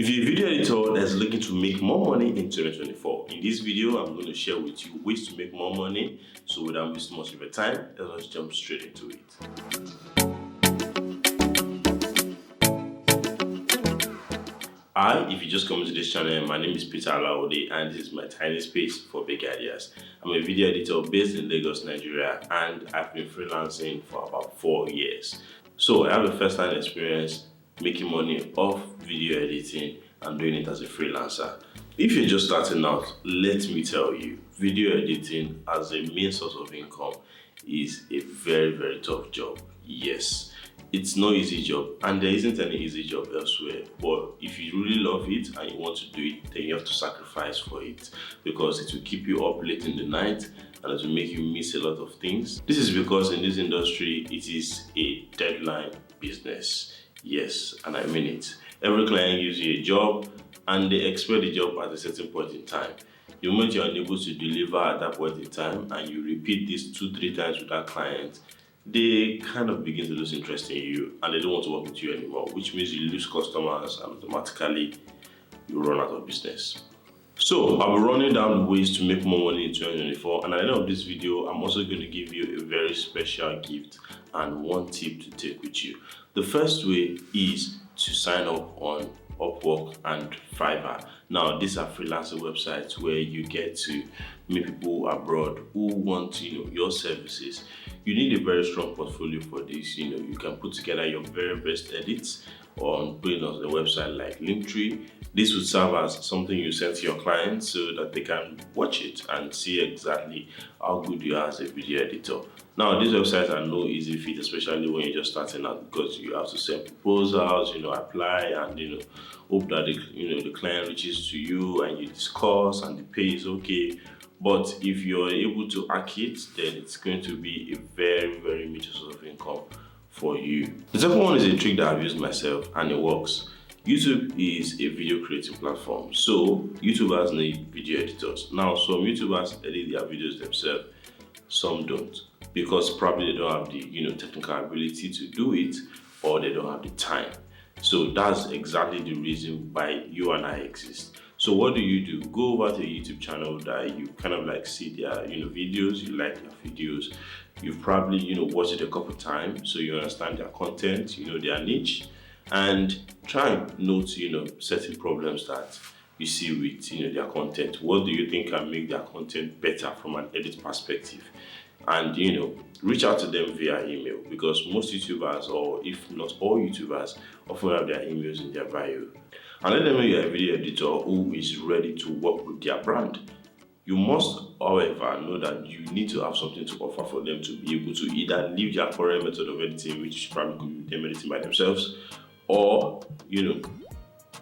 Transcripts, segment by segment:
If you're a video editor that's looking to make more money in 2024, in this video, I'm going to share with you ways to make more money. So without wasting much of your time, let's jump straight into it. Hi, if you just come to this channel, my name is Peter Alawode and this is my tiny space for big ideas. I'm a video editor based in Lagos, Nigeria, and I've been freelancing for about 4 years. So I have a first-hand experience making money off video editing and doing it as a freelancer. If you're just starting out, let me tell you, video editing as a main source of income is a very tough job. Yes, it's no easy job and there isn't any easy job elsewhere, but if you really love it and you want to do it, then you have to sacrifice for it because it will keep you up late in the night and it will make you miss a lot of things. This is because in this industry, it is a deadline business. Yes, and I mean it. Every client gives you a job and they expect the job at a certain point in time. The moment you are unable to deliver at that point in time and you repeat this 2-3 times with that client, they kind of begin to lose interest in you and they don't want to work with you anymore, which means you lose customers and automatically you run out of business. So I'll be running down the ways to make more money in 2024, and at the end of this video, I'm also going to give you a very special gift and one tip to take with you. The first way is to sign up on Upwork and Fiverr. Now, these are freelancing websites where you get to meet people abroad who want, your services. You need a very strong portfolio for this. You can put together your very best edits on putting on the website like Linktree. This would serve as something you send to your clients so that they can watch it and see exactly how good you are as a video editor. Now, these websites are no easy feat, especially when you're just starting out, because you have to send proposals, apply and hope that the client reaches to you and you discuss and the pay is okay. But if you're able to hack it, then it's going to be a very major source of income for you. The second one is a trick that I've used myself and it works. YouTube is a video creating platform, so YouTubers need video editors. Now, some YouTubers edit their videos themselves, some don't, because probably they don't have the technical ability to do it, or they don't have the time. So that's exactly the reason why you and I exist. So what do? Go over to a YouTube channel that you kind of like see their videos, you like their videos, you've probably watched it a couple times, so you understand their content, their niche, and try and note certain problems that you see with their content. What do you think can make their content better from an edit perspective? And reach out to them via email, because most YouTubers, or if not all YouTubers, often have their emails in their bio. And let them know you're a video editor who is ready to work with their brand. You must, however, know that you need to have something to offer for them to be able to either leave their current method of editing, which probably could be them editing by themselves, or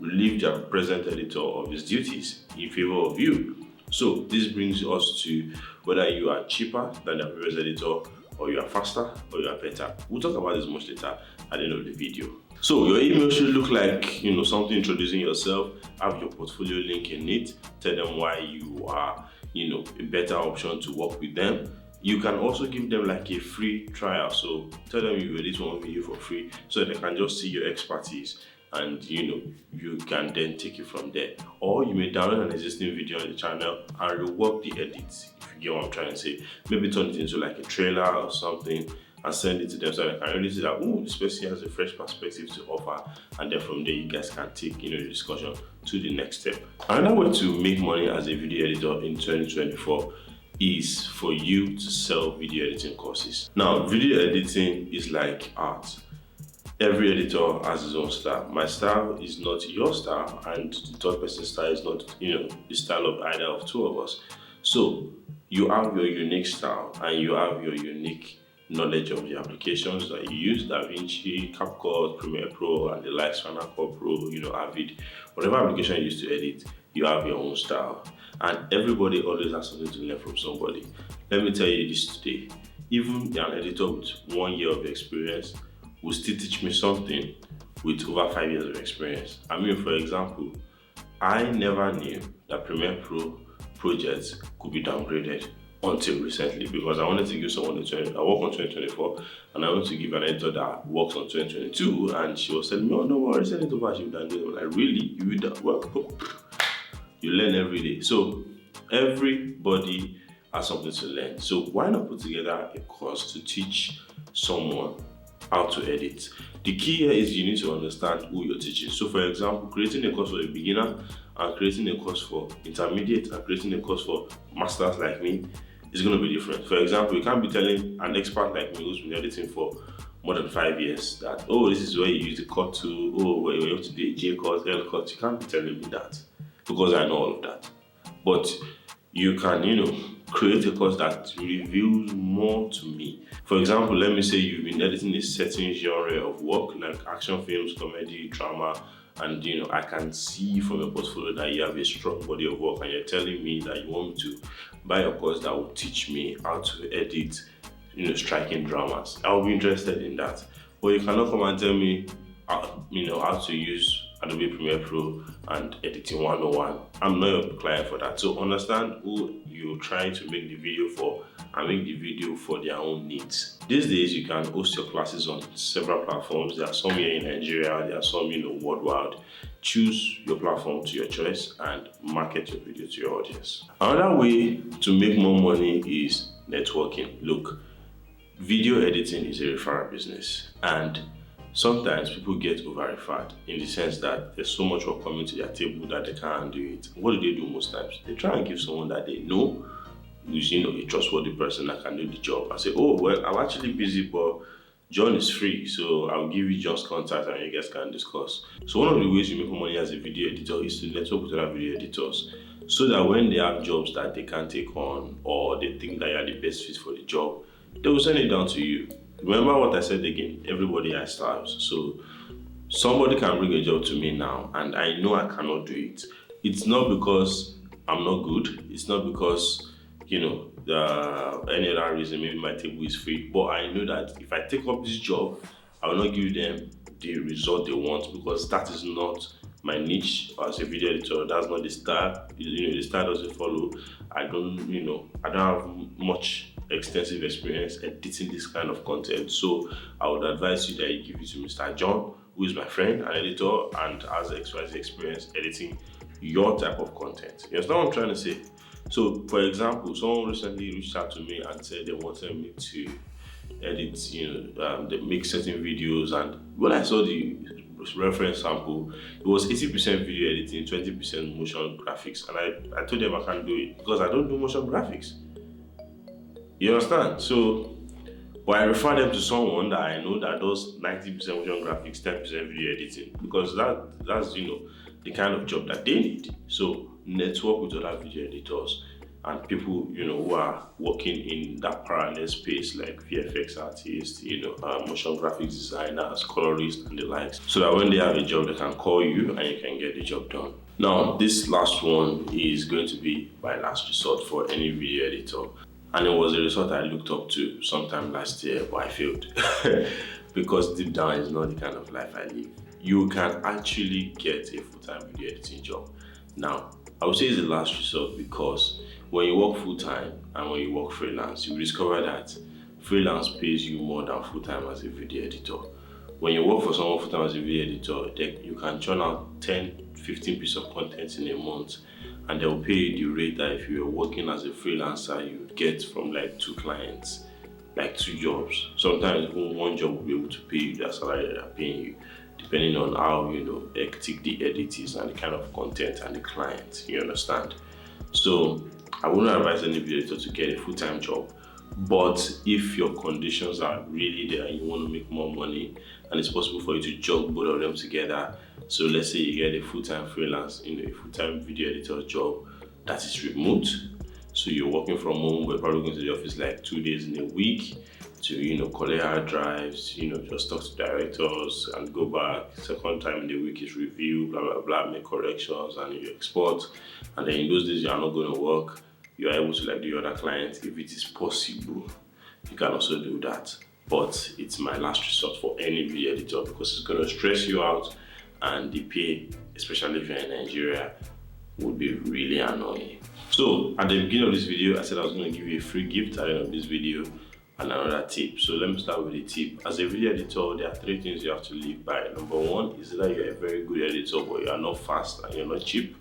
leave their present editor of his duties in favor of you. So this brings us to whether you are cheaper than the previous editor, or you are faster, or you are better. We'll talk about this much later at the end of the video. So your email should look like something introducing yourself, have your portfolio link in it, tell them why you are a better option to work with them. You can also give them like a free trial, so tell them you edit one video for free so they can just see your expertise and you can then take it from there. Or you may download an existing video on the channel and rework the edits, if you get what I'm trying to say. Maybe turn it into like a trailer or something and send it to them so they can really see that, oh, this person has a fresh perspective to offer, and then from there you guys can take the discussion to the next step. Another way to make money as a video editor in 2024 is for you to sell video editing courses. Now, video editing is like art. Every editor has his own style. My style is not your style, and the third person's style is not the style of either of two of us. So you have your unique style and you have your unique knowledge of the applications that you use, DaVinci, CapCut, Premiere Pro, and the likes, Final Cut Pro, Avid, whatever application you use to edit, you have your own style. And everybody always has something to learn from somebody. Let me tell you this today. Even an editor with 1 year of experience will still teach me something with over 5 years of experience. I mean, for example, I never knew that Premiere Pro projects could be downgraded. until recently, because I wanted to give someone I work on 2024 and I want to give an editor that works on 2022, and she was telling me, oh, no worries, send it over, she'll done it. I'm like, really? You do that? Well, you learn every day. So everybody has something to learn. So why not put together a course to teach someone how to edit? The key here is you need to understand who you're teaching. So for example, creating a course for a beginner and creating a course for intermediate and creating a course for masters like me is going to be different. For example, you can't be telling an expert like me who's been editing for more than 5 years that, oh, this is where you use the cut to, oh, where you have to do a J cut, L cut. You can't be telling me that because I know all of that. But you can, create a course that reveals more to me. For example, let me say you've been editing a certain genre of work, like action films, comedy, drama, and I can see from your portfolio that you have a strong body of work, and you're telling me that you want me to buy a course that will teach me how to edit, striking dramas. I'll be interested in that. But you cannot come and tell me, how to use Adobe Premiere Pro and editing 101. I'm not your client for that. So understand who you're trying to make the video for and make the video for their own needs. These days, you can host your classes on several platforms. There are some here in Nigeria, there are some, worldwide. Choose your platform to your choice and market your video to your audience. Another way to make more money is networking. Look, video editing is a referral business, and sometimes people get over-referred in the sense that there's so much work coming to their table that they can't do it. What do they do most times? They try and give someone that they know who's a trustworthy person that can do the job. I say, oh, well, I'm actually busy, but John is free, so I'll give you John's contact and you guys can discuss. So one of the ways you make money as a video editor is to network with other video editors, so that when they have jobs that they can't take on or they think that you're the best fit for the job, they will send it down to you. Remember what I said again, everybody has styles. So somebody can bring a job to me now and I know I cannot do it. It's not because I'm not good. It's not because, any other reason, maybe my table is free. But I know that if I take up this job, I will not give them the result they want, because that is not my niche as a video editor. That's not the style. The style doesn't follow. I don't have much extensive experience editing this kind of content. So I would advise you that you give it to Mr. John, who is my friend, an editor, and has XYZ experience editing your type of content. You understand what I'm trying to say? So, for example, someone recently reached out to me and said they wanted me to edit, they make certain videos, and when I saw the reference sample, it was 80% video editing, 20% motion graphics, and I told them I can't do it because I don't do motion graphics. You understand? So, but I refer them to someone that I know that does 90% motion graphics, 10% video editing, because that's the kind of job that they need. So network with other video editors and people who are working in that parallel space, like VFX artists, motion graphics designers, colorists, and the likes, so that when they have a job, they can call you and you can get the job done. Now, this last one is going to be my last resort for any video editor. And it was a result I looked up to sometime last year, but I failed because deep down it's not the kind of life I live. You can actually get a full-time video editing job. Now, I would say it's the last resort because when you work full-time and when you work freelance, you discover that freelance pays you more than full-time as a video editor. When you work for someone full-time as a video editor, you can churn out 10, 15 pieces of content in a month, and they'll pay you the rate that if you were working as a freelancer, you would get from like 2 clients, like 2 jobs. Sometimes even 1 job will be able to pay you that salary that they're paying you, depending on how hectic the edit is and the kind of content and the client. You understand? So I wouldn't advise any video editor to get a full-time job. But if your conditions are really there and you want to make more money and it's possible for you to juggle both of them together, so let's say you get a full-time freelance, a full-time video editor job that is remote, so you're working from home, but probably going to the office like 2 days in a week to collect hard drives, just talk to directors and go back. Second time in the week is review, blah blah blah, make corrections and you export, and then in those days you are not going to work. You are able to like do other clients. If it is possible, you can also do that. But it's my last resort for any video editor because it's going to stress you out, and the pay, especially if you're in Nigeria, would be really annoying. So at the beginning of this video, I said I was going to give you a free gift at the end of this video and another tip. So let me start with the tip. As a video editor, there are 3 things you have to live by. Number 1 is that you're a very good editor, but you are not fast and you're not cheap.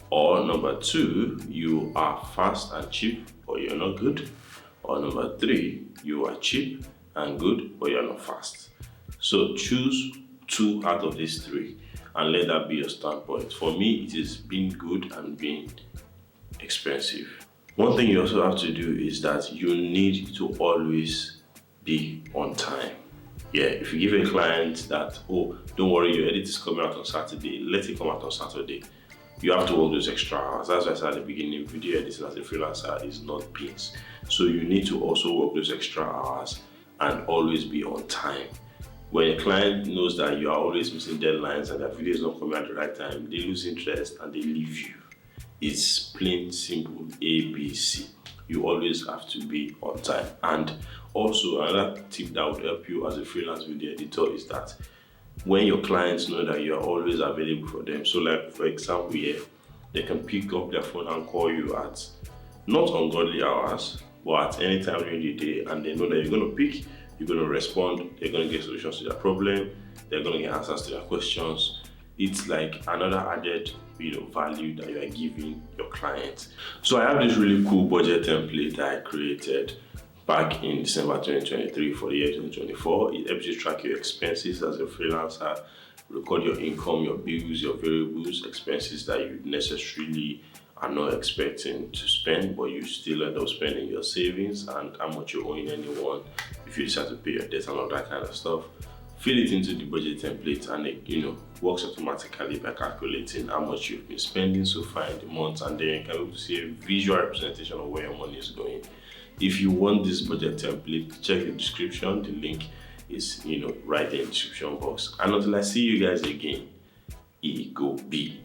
Or number 2, you are fast and cheap, but you're not good. Or number 3, you are cheap and good, but you're not fast. So choose 2 out of these 3 and let that be your standpoint. For me, it is being good and being expensive. One thing you also have to do is that you need to always be on time. Yeah, if you give a client that, oh, don't worry, your edit is coming out on Saturday, let it come out on Saturday. You have to work those extra hours. That's why I said at the beginning, video editing as a freelancer is not beans. So you need to also work those extra hours and always be on time. When a client knows that you are always missing deadlines and that video is not coming at the right time, they lose interest and they leave you. It's plain simple ABC. You always have to be on time. And also another tip that would help you as a freelance video editor is that when your clients know that you are always available for them. So like for example here, they can pick up their phone and call you at not ungodly hours, but at any time during the day, and they know that you're going to pick, you're going to respond, they're going to get solutions to their problem, they're going to get answers to their questions. It's like another added value that you are giving your clients. So I have this really cool budget template that I created back in December 2023 for the year 2024. It helps you track your expenses as a freelancer, record your income, your bills, your variables, expenses that you necessarily are not expecting to spend, but you still end up spending your savings, and how much you're owing anyone if you decide to pay your debt and all that kind of stuff. Fill it into the budget template and it works automatically by calculating how much you've been spending so far in the month, and then you can be able to see a visual representation of where your money is going. If you want this budget template, check the description. The link is right there in the description box. And until I see you guys again, it go be.